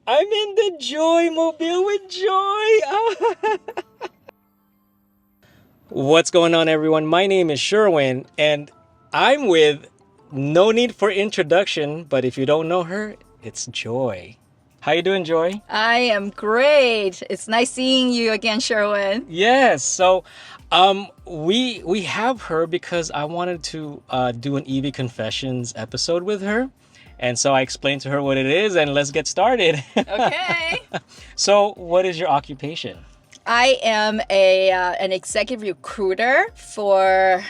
I'm in the Joy Mobile with Joy. What's going on, everyone? My name is Sherwin, and I'm with no need for introduction, but if you don't know her, it's Joy. How you doing, Joy? I am great. It's nice seeing you again, Sherwin. Yes. So, we have her because I wanted to do an EV Confessions episode with her. And so I explained to her what it is, and let's get started. Okay. So, what is your occupation? I am an executive recruiter for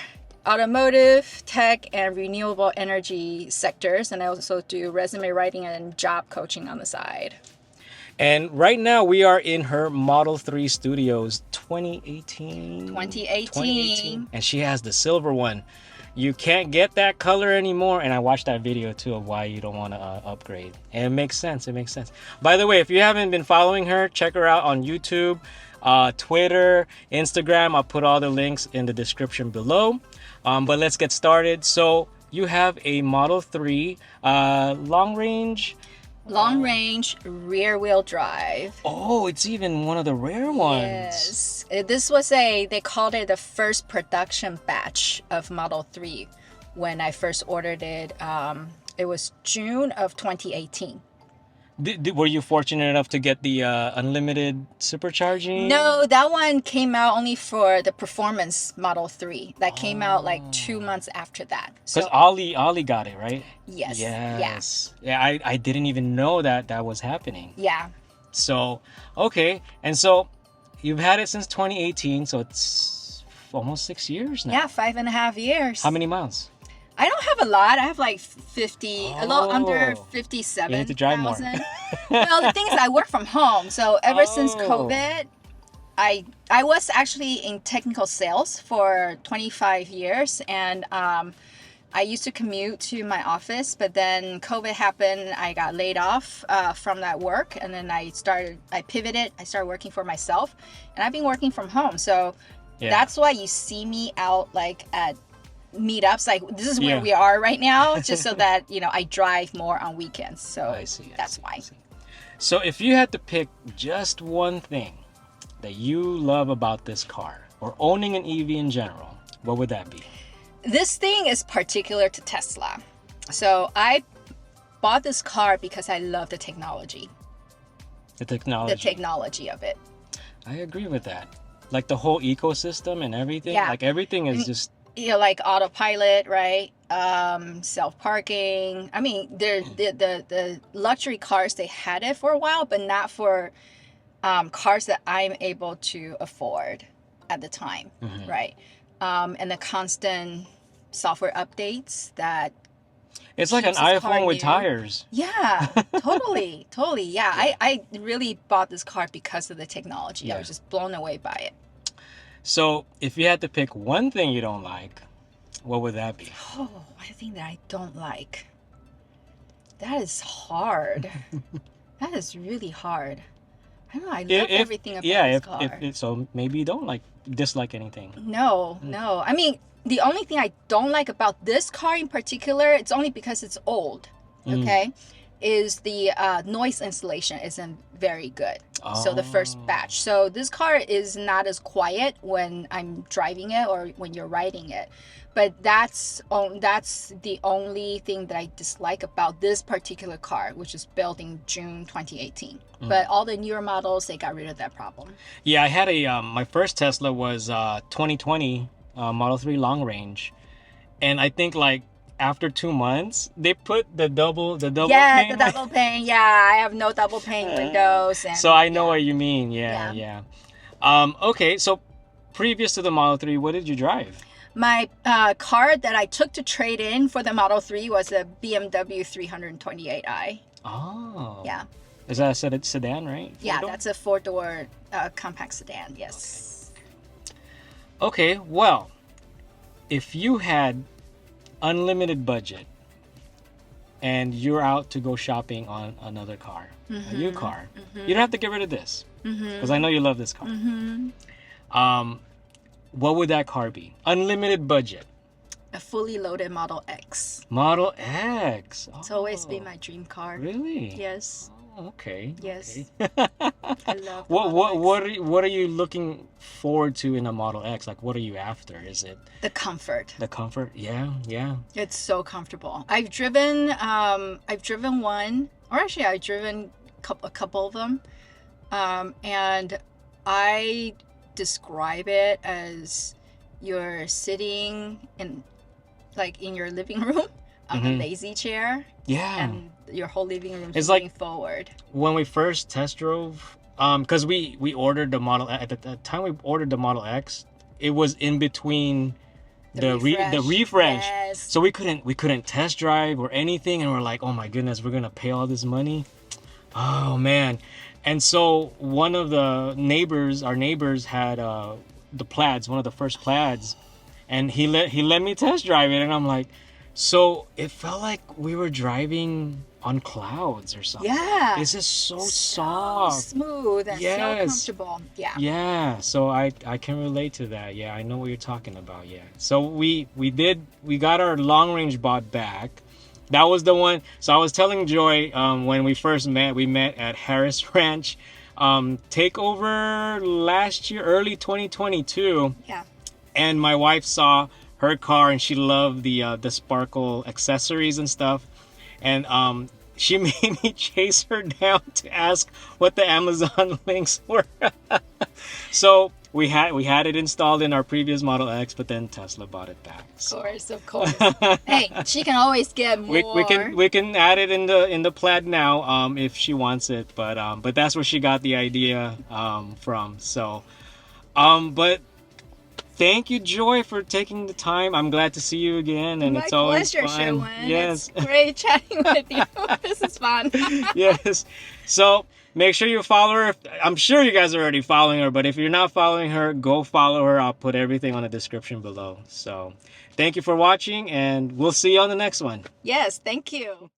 automotive, tech, and renewable energy sectors, and I also do resume writing and job coaching on the side. And right now we are in her Model 3 Studios 2018. 2018. And she has the silver one. You can't get that color anymore. And I watched that video too of why you don't want to upgrade. And it makes sense. It makes sense. By the way, if you haven't been following her, check her out on YouTube, Twitter, Instagram. I'll put all the links in the description below. But let's get started. So you have a Model 3 long range rear wheel drive. Oh, it's even one of the rare ones. Yes. This was they called it the first production batch of Model 3 when I first ordered it. It was June of 2018. Were you fortunate enough to get the unlimited supercharging? No, that one came out only for the performance Model 3. That came out like 2 months after that. Because Ollie got it, right? Yes. Yes. Yeah, I didn't even know that was happening. Yeah. So, okay. And so you've had it since 2018, so it's almost 6 years now. Yeah, 5.5 years. How many miles? I don't have a lot. I have like 50, a little under 57,000. You need to drive more. Well, the thing is, I work from home. So ever since COVID, I was actually in technical sales for 25 years. And I used to commute to my office. But then COVID happened. I got laid off from that work. And then I pivoted. I started working for myself. And I've been working from home. So that's why you see me out like at meetups, like this is where we are right now, just so that I drive more on weekends. So that's why. So if you had to pick just one thing that you love about this car or owning an EV in general, what would that be? This thing is particular to Tesla. So I bought this car because I love the technology. The technology of it. I agree with that. Like the whole ecosystem and everything. Yeah. Like everything is just like autopilot, right? Self-parking. I mean, the luxury cars, they had it for a while, but not for cars that I'm able to afford at the time, right? And the constant software updates that it's like an iPhone with tires. Yeah, totally. Yeah, I really bought this car because of the technology. Yeah. I was just blown away by it. So, if you had to pick one thing you don't like, what would that be? Oh, one thing that I don't like. That is hard. That is really hard. I don't know. I love everything about this car. So maybe you don't dislike anything. No. I mean, the only thing I don't like about this car in particular, it's only because it's old. Okay. Is the noise insulation isn't very good. So the first batch. So this car is not as quiet when I'm driving it or when you're riding it. But that's the only thing that I dislike about this particular car, which is built in June 2018. But all the newer models, they got rid of that problem. Yeah, I had my first Tesla was 2020 Model 3 long range. And I think after 2 months, they put the double pane. The double pane. Yeah, I have no double pane windows. And, so I know what you mean. Yeah. Okay, so previous to the Model 3, what did you drive? My car that I took to trade in for the Model 3 was a BMW 328i. Oh. Yeah. Is that a sedan, right? Yeah, that's a four-door compact sedan, yes. Okay, well, if you had unlimited budget and you're out to go shopping on another car, a new car, you don't have to get rid of this because I know you love this car. What would that car be? Unlimited budget. A fully loaded Model X. Model X. It's always been my dream car. Really? Yes. okay. Yes, Okay. I love the What Model what X. what are what are you looking forward to in a Model X? Like, what are you after? Is it The comfort. the comfort? Yeah, yeah. It's so comfortable. I've driven one, or actually I've driven a couple of them, and I describe it as you're sitting in like in your living room on a Hmm. lazy chair, Yeah. and your whole living room It's is like moving forward. when we first test drove, because we ordered the Model at the time we ordered the Model X, it was in between The the refresh, refresh, yes. so we couldn't test drive or anything, and we're like, oh my goodness, we're gonna pay all this money. Oh man. And so one of the neighbors, our neighbors had the plaids, one of the first plaids, and he let me test drive it, and I'm like, so it felt like we were driving on clouds or something. Yeah. It's just so So soft. smooth and so Yes. comfortable. Yeah. Yeah, so I can relate to that. Yeah, I know what you're talking about. Yeah. So we got our long range bot back. That was the one. So I was telling Joy, when we first met, we met at Harris Ranch, takeover last year, early 2022, Yeah. and my wife saw her car and she loved the sparkle accessories and stuff, and she made me chase her down to ask what the Amazon links were. So we had it installed in our previous Model X, but then Tesla bought it back. So. Of course. Hey, she can always get more. We can add it in the plaid now, if she wants it, but that's where she got the idea from. So but thank you, Joy, for taking the time. I'm glad to see you again, and My it's always pleasure, fun. Sherwin. Yes. It's great chatting with you. This is fun. Yes. So make sure you follow her. I'm sure you guys are already following her, but if you're not following her, go follow her. I'll put everything on the description below. So thank you for watching, and we'll see you on the next one. Yes, thank you.